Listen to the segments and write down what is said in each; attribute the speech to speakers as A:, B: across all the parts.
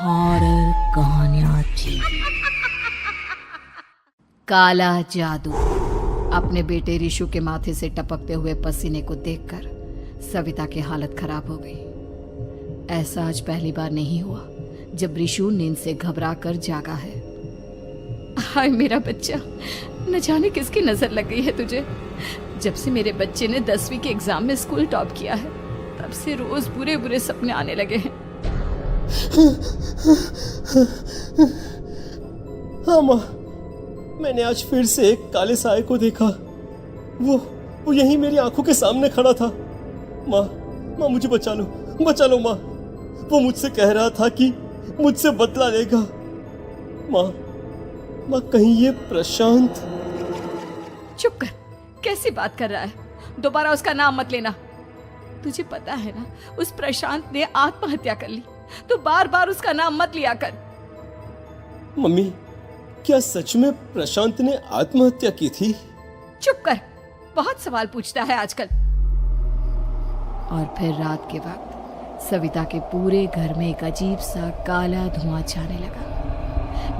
A: Horror कहानियां थी। काला जादू। अपने बेटे रिशु के माथे से टपकते हुए पसीने को देखकर सविता की हालत खराब हो गई। ऐसा आज पहली बार नहीं हुआ जब रिशु नींद से घबराकर जागा है। हाय मेरा बच्चा, न जाने किसकी नजर लग गई है तुझे। जब से मेरे बच्चे ने 10वीं के एग्जाम में स्कूल टॉप किया है तब से रोज बुरे बुरे सपने आने लगे हैं।
B: हाँ माँ, मैंने आज फिर से एक काले साए को देखा। वो यहीं मेरी आंखों के सामने खड़ा था। माँ मुझे बचा लो माँ। वो मुझसे कह रहा था कि मुझसे बदला लेगा। माँ कहीं ये प्रशांत।
A: चुप कर, कैसी बात कर रहा है? दोबारा उसका नाम मत लेना। तुझे पता है ना, उस प्रशांत ने आत्महत्या कर ली, तो बार बार उसका नाम मत लिया कर।
B: मम्मी, क्या सच में प्रशांत ने आत्महत्या की थी?
A: चुप कर, बहुत सवाल पूछता है आजकल। और फिर रात के वक्त सविता के पूरे घर में एक अजीब सा काला धुआं छाने लगा।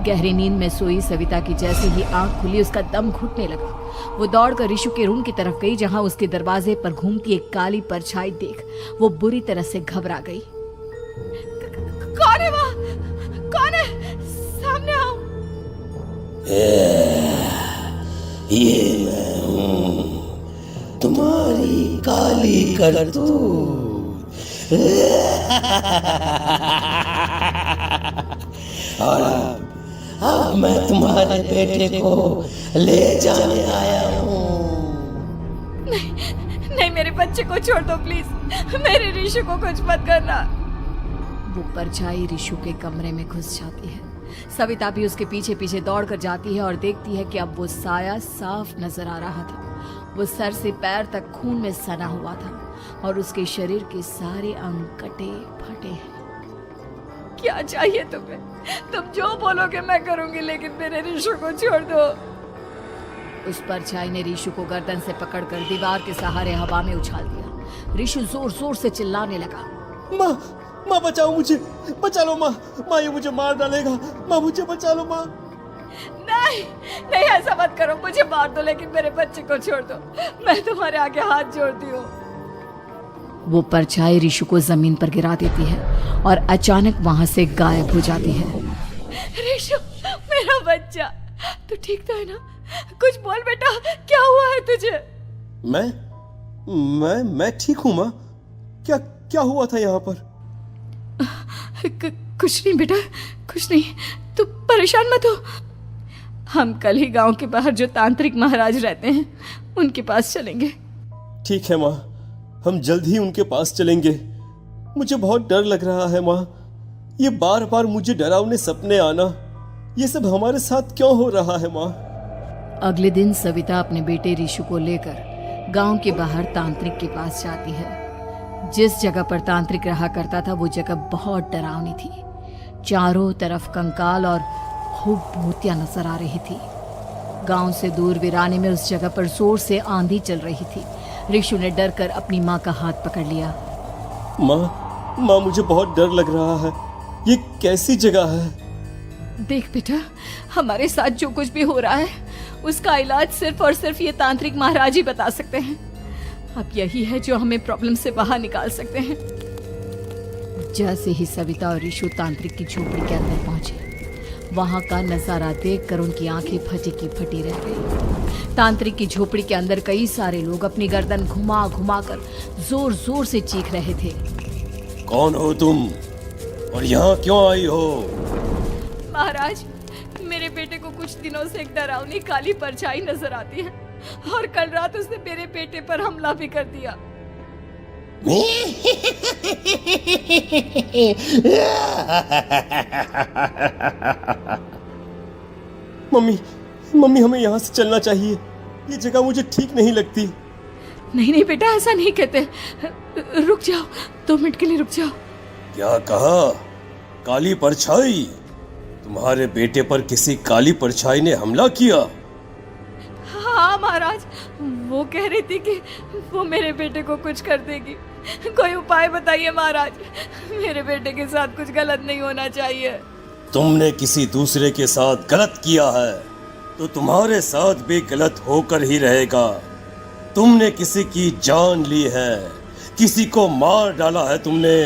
A: गहरी नींद में सोई सविता की जैसे ही आंख खुली उसका दम घुटने लगा। वो दौड़कर रिशु के रूम की तरफ गई जहां उसके दरवाजे पर घूमती एक काली परछाई देख वो बुरी तरह से घबरा गई। कौन है वहाँ? कौन है? सामने आओ।
C: ये मैं हूँ, तुम्हारी काली करतूत। और अब मैं तुम्हारे बेटे को ले जाने आया हूँ।
A: नहीं, मेरे बच्चे को छोड़ दो प्लीज। मेरे रिशु को कुछ मत करना। वो परछाई रिशु के कमरे में घुस जाती है। सविता भी उसके पीछे पीछे दौड़ कर जाती है और देखती है कि अब वो साया साफ नजर आ रहा था। वो सर से पैर तक खून में सना हुआ था और उसके शरीर के सारे अंग कटे फटे हैं। क्या चाहिए तुम्हें? तुम जो बोलोगे मैं करूंगी, लेकिन मेरे रिशु को छोड़ दो। उस परछाई ने रिशु को गर्दन से पकड़कर दीवार के सहारे हवा में उछाल दिया। रिशु जोर जोर से चिल्लाने लगा।
B: माँ बचाओ मुझे, बचा लो माँ, ये मुझे मार डालेगा। माँ मुझे बचा लो माँ।
A: नहीं ऐसा मत करो, मुझे मार दो लेकिन मेरे बच्चे को छोड़ दो। मैं तुम्हारे आगे हाथ जोड़ती हूँ। वो परछाई रिशु को जमीन पर गिरा देती है और अचानक वहां से गायब हो जाती है। रिशु, मेरा बच्चा, तू ठीक तो है ना? कुछ बोल बेटा, क्या हुआ है तुझे?
B: मैं ठीक हूँ माँ। क्या हुआ था यहाँ पर?
A: कुछ नहीं बेटा, कुछ नहीं। तू परेशान मत हो। हम कल ही गांव के बाहर जो तांत्रिक महाराज रहते हैं उनके पास चलेंगे।
B: ठीक है माँ, हम जल्द ही उनके पास चलेंगे। मुझे बहुत डर लग रहा है माँ। ये बार बार मुझे डरावने सपने आना, ये सब हमारे साथ क्यों हो रहा है माँ?
A: अगले दिन सविता अपने बेटे रिशु को लेकर गांव के बाहर तांत्रिक के पास जाती है। जिस जगह पर तांत्रिक रहा करता था वो जगह बहुत डरावनी थी। चारों तरफ कंकाल और खूब भूतियां नजर आ रही थी। गांव से दूर वीराने में उस जगह पर जोर से आंधी चल रही थी। रिशु ने डर कर अपनी माँ का हाथ पकड़ लिया।
B: माँ मुझे बहुत डर लग रहा है। ये कैसी जगह है?
A: देख बेटा, हमारे साथ जो कुछ भी हो रहा है उसका इलाज सिर्फ और सिर्फ ये तांत्रिक महाराज ही बता सकते हैं। अब यही है जो हमें प्रॉब्लम से बाहर निकाल सकते हैं। जैसे ही सविता और रिशु तांत्रिक की झोपड़ी के अंदर पहुंचे, वहां का नजारा देखकर उनकी आंखें फटी की फटी रह गई। तांत्रिक की झोपड़ी के अंदर कई सारे लोग अपनी गर्दन घुमा घुमा कर जोर जोर से चीख रहे थे।
B: कौन हो तुम और यहाँ क्यों आई हो?
A: महाराज, मेरे बेटे को कुछ दिनों से एक डरावनी काली परछाई नजर आती है और कल रात उसने मेरे बेटे पर हमला भी कर दिया।
B: मम्मी हमें यहाँ से चलना चाहिए। ये जगह मुझे ठीक नहीं लगती।
A: नहीं बेटा, ऐसा नहीं कहते। रुक जाओ, 2 मिनट के लिए रुक जाओ।
B: क्या कहा? काली परछाई? तुम्हारे बेटे पर किसी काली परछाई ने हमला किया?
A: हाँ महाराज, वो कह रही थी कि वो मेरे बेटे को कुछ कर देगी, कोई उपाय बताइए महाराज। मेरे बेटे के साथ कुछ गलत नहीं होना चाहिए।
B: तुमने किसी दूसरे के साथ गलत किया है तो तुम्हारे साथ भी गलत होकर ही रहेगा। तुमने किसी की जान ली है, किसी को मार डाला है तुमने।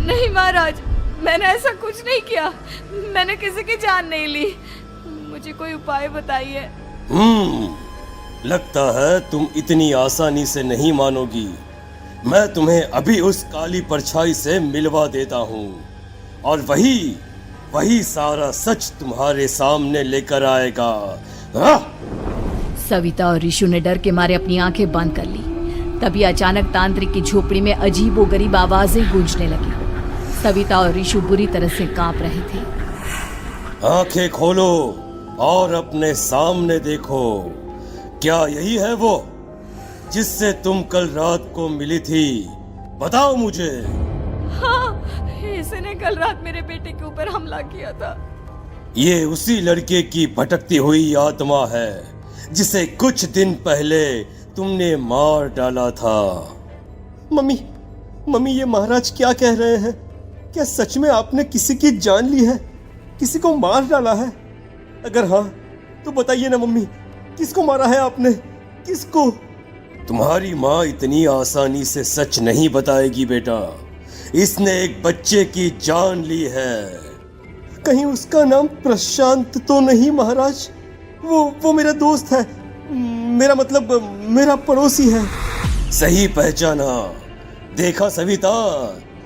A: नहीं महाराज, मैंने ऐसा कुछ नहीं किया। मैंने किसी की जान नहीं ली। मुझे कोई उपाय बताइए।
B: लगता है तुम इतनी आसानी से नहीं मानोगी। मैं तुम्हें अभी उस काली परछाई से मिलवा देता हूँ और वही सारा सच तुम्हारे सामने लेकर आएगा।
A: सविता और ऋषु ने डर के मारे अपनी आंखें बंद कर ली। तभी अचानक तांत्रिक की झोपड़ी में अजीबोगरीब आवाजें गूंजने लगी। सविता और ऋषु बुरी तरह से कांप रहे थे।
B: आंखें खोलो और अपने सामने देखो। क्या यही है वो जिससे तुम कल रात को मिली थी? बताओ मुझे।
A: हाँ, इसने कल रात मेरे बेटे के ऊपर हमला किया था।
B: ये उसी लड़के की भटकती हुई आत्मा है जिसे कुछ दिन पहले तुमने मार डाला था। मम्मी ये महाराज क्या कह रहे हैं? क्या सच में आपने किसी की जान ली है, किसी को मार डाला है? अगर हाँ तो बताइए ना मम्मी, किसको मारा है आपने? किसको? तुम्हारी माँ इतनी आसानी से सच नहीं बताएगी बेटा। इसने एक बच्चे की जान ली है। कहीं उसका नाम प्रशांत तो नहीं महाराज? वो मेरा दोस्त है, मेरा पड़ोसी है। सही पहचाना। देखा सविता,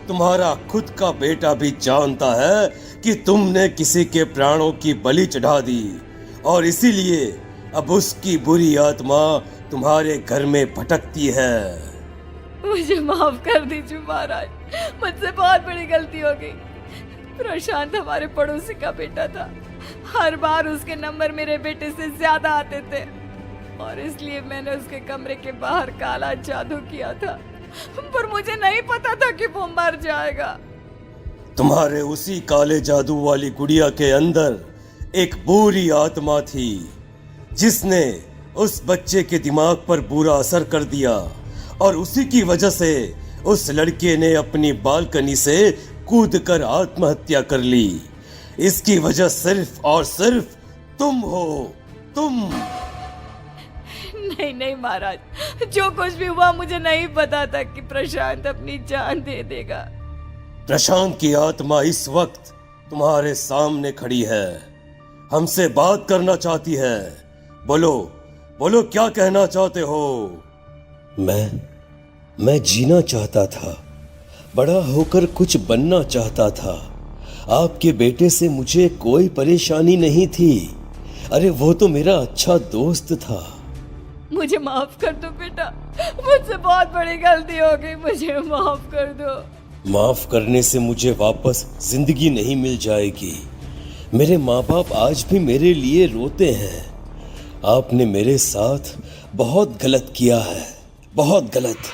B: तुम्हारा खुद का बेटा भी जानता है कि तुमने किसी के प्राणों की बलि चढ़ा दी और इसीलिए अब उसकी बुरी आत्मा तुम्हारे घर में भटकती है।
A: मुझे माफ कर दीजिए महाराज, मुझसे बहुत बड़ी गलती हो गई। प्रशांत हमारे पड़ोसी का बेटा था। हर बार उसके नंबर मेरे बेटे से ज्यादा आते थे और इसलिए मैंने उसके कमरे के बाहर काला जादू किया था, पर मुझे नहीं पता था कि वो मर जाएगा।
B: तुम्हारे उसी काले जादू वाली गुड़िया के अंदर एक बुरी आत्मा थी जिसने उस बच्चे के दिमाग पर बुरा असर कर दिया और उसी की वजह से उस लड़के ने अपनी बालकनी से कूदकर आत्महत्या कर ली। इसकी वजह सिर्फ और सिर्फ तुम हो, तुम।
A: नहीं महाराज, जो कुछ भी हुआ मुझे नहीं पता था कि प्रशांत अपनी जान दे देगा।
B: प्रशांत की आत्मा इस वक्त तुम्हारे सामने खड़ी है, हमसे बात करना चाहती है। बोलो क्या कहना चाहते हो? मैं जीना चाहता था, बड़ा होकर कुछ बनना चाहता था। आपके बेटे से मुझे कोई परेशानी नहीं थी। अरे वो तो मेरा अच्छा दोस्त था।
A: मुझे माफ कर दो बेटा, मुझसे बहुत बड़ी गलती हो गई, मुझे माफ कर दो।
B: माफ करने से मुझे वापस जिंदगी नहीं मिल जाएगी। मेरे माँ बाप आज भी मेरे लिए रोते हैं। आपने मेरे साथ बहुत गलत किया है, बहुत गलत।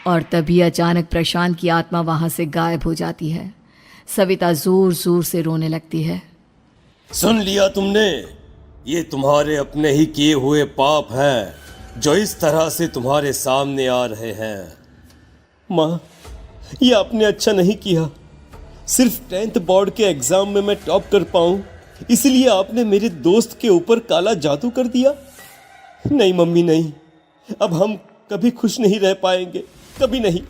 A: और तभी अचानक प्रशांत की आत्मा वहां से गायब हो जाती है। सविता जोर जोर से रोने लगती है।
B: सुन लिया तुमने? ये तुम्हारे अपने ही किए हुए पाप हैं जो इस तरह से तुम्हारे सामने आ रहे हैं। माँ, ये आपने अच्छा नहीं किया। सिर्फ 10th बोर्ड के एग्जाम में मैं टॉप कर पाऊं, इसलिए आपने मेरे दोस्त के ऊपर काला जादू कर दिया। नहीं मम्मी, नहीं, अब हम कभी खुश नहीं रह पाएंगे, कभी नहीं।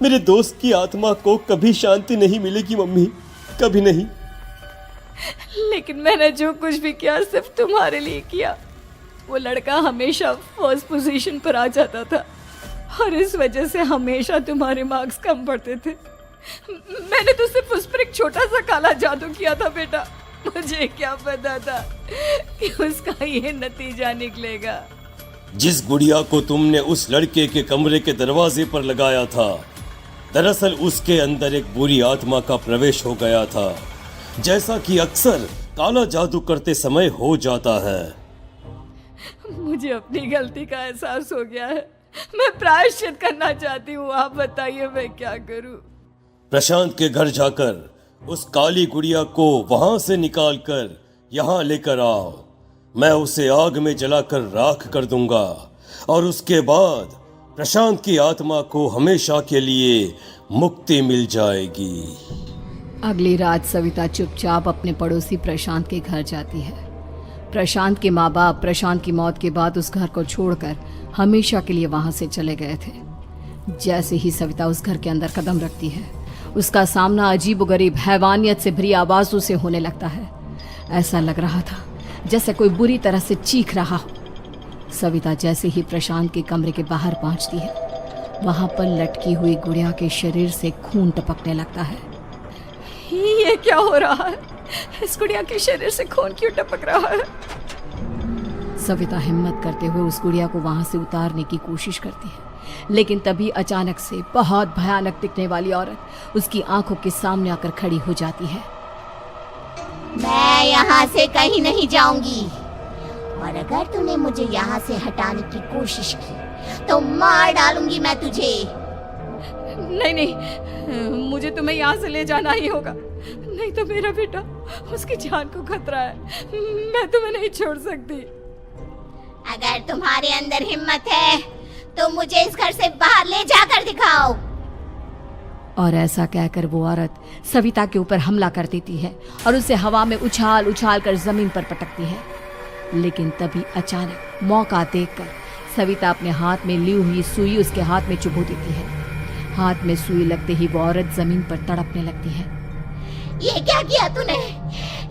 B: मेरे दोस्त की आत्मा को कभी शांति नहीं मिलेगी मम्मी, कभी नहीं।
A: लेकिन मैंने जो कुछ भी किया सिर्फ तुम्हारे लिए किया। वो लड़का हमेशा फर्स्ट पोजीशन पर आ जाता था और इस वजह से हमेशा तुम्हारे मार्क्स कम पड़ते थे। मैंने तो सिर्फ उस पर एक छोटा सा काला जादू किया था बेटा। मुझे क्या पता था कि उसका ये नतीजा निकलेगा।
B: जिस गुड़िया को तुमने उस लड़के के कमरे के दरवाजे पर लगाया था, दरअसल उसके अंदर एक बुरी आत्मा का प्रवेश हो गया था, जैसा कि अक्सर काला जादू करते समय हो जाता है।
A: मुझे अपनी गलती का एहसास हो गया है। मैं प्रायश्चित करना चाहती हूँ। आप बताइए मैं क्या करूँ?
B: प्रशांत के घर जाकर उस काली गुड़िया को वहां से निकालकर यहाँ लेकर आओ। मैं उसे आग में जलाकर राख कर दूंगा और उसके बाद प्रशांत की आत्मा को हमेशा के लिए मुक्ति मिल जाएगी।
A: अगली रात सविता चुपचाप अपने पड़ोसी प्रशांत के घर जाती है। प्रशांत के माँ बाप प्रशांत की मौत के बाद उस घर को छोड़कर हमेशा के लिए वहां से चले गए थे। जैसे ही सविता उस घर के अंदर कदम रखती है, उसका सामना अजीबोगरीब हैवानियत से भरी आवाजों से होने लगता है। ऐसा लग रहा था जैसे कोई बुरी तरह से चीख रहा हो। सविता जैसे ही प्रशांत के कमरे के बाहर पहुंचती है, वहां पर लटकी हुई गुड़िया के शरीर से खून टपकने लगता है। ये क्या हो रहा है? इस गुड़िया के शरीर से खून क्यों टपक रहा है? सविता हिम्मत करते हुए उस गुड़िया को वहां से उतारने की कोशिश करती है, लेकिन तभी अचानक से बहुत भयानक दिखने वाली औरत उसकी आंखों के सामने आकर खड़ी हो जाती है।
D: मैं यहाँ से कहीं नहीं जाऊंगी, और अगर तूने मुझे यहाँ से हटाने की कोशिश की तो मार डालूंगी मैं तुझे।
A: नहीं नहीं, मुझे तुम्हें यहाँ से ले जाना ही होगा, नहीं तो मेरा बेटा, उसकी जान को खतरा है। मैं तुम्हें नहीं छोड़ सकती।
D: अगर तुम्हारे अंदर हिम्मत है तो मुझे इस घर से बाहर ले जाकर दिखाओ।
A: और ऐसा कहकर वो औरत सविता के ऊपर हमला कर देती है और उसे हवा में उछाल उछाल कर जमीन पर पटकती है। लेकिन तभी अचानक मौका देखकर सविता अपने हाथ में ली हुई सुई उसके हाथ में चुभो देती है। हाथ में सुई लगते ही वो औरत जमीन पर तड़पने लगती है।
D: ये क्या किया तूने?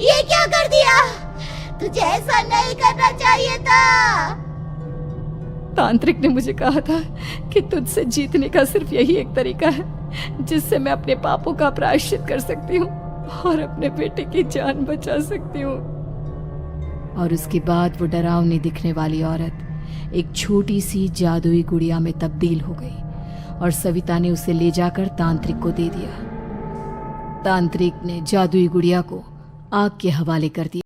D: ये क्या कर दिया? तुझे ऐसा नहीं करना चाहिए था।
A: तांत्रिक ने मुझे कहा था कि तुझसे जीतने का सिर्फ यही एक तरीका है जिससे मैं अपने पापों का प्रायश्चित कर सकती हूँ और अपने बेटे की जान बचा सकती हूँ। और उसके बाद वो डरावनी दिखने वाली औरत एक छोटी सी जादुई गुड़िया में तब्दील हो गई और सविता ने उसे ले जाकर तांत्रिक को दे दिया। तांत्रिक ने जादुई गुड़िया को आग के हवाले कर दिया।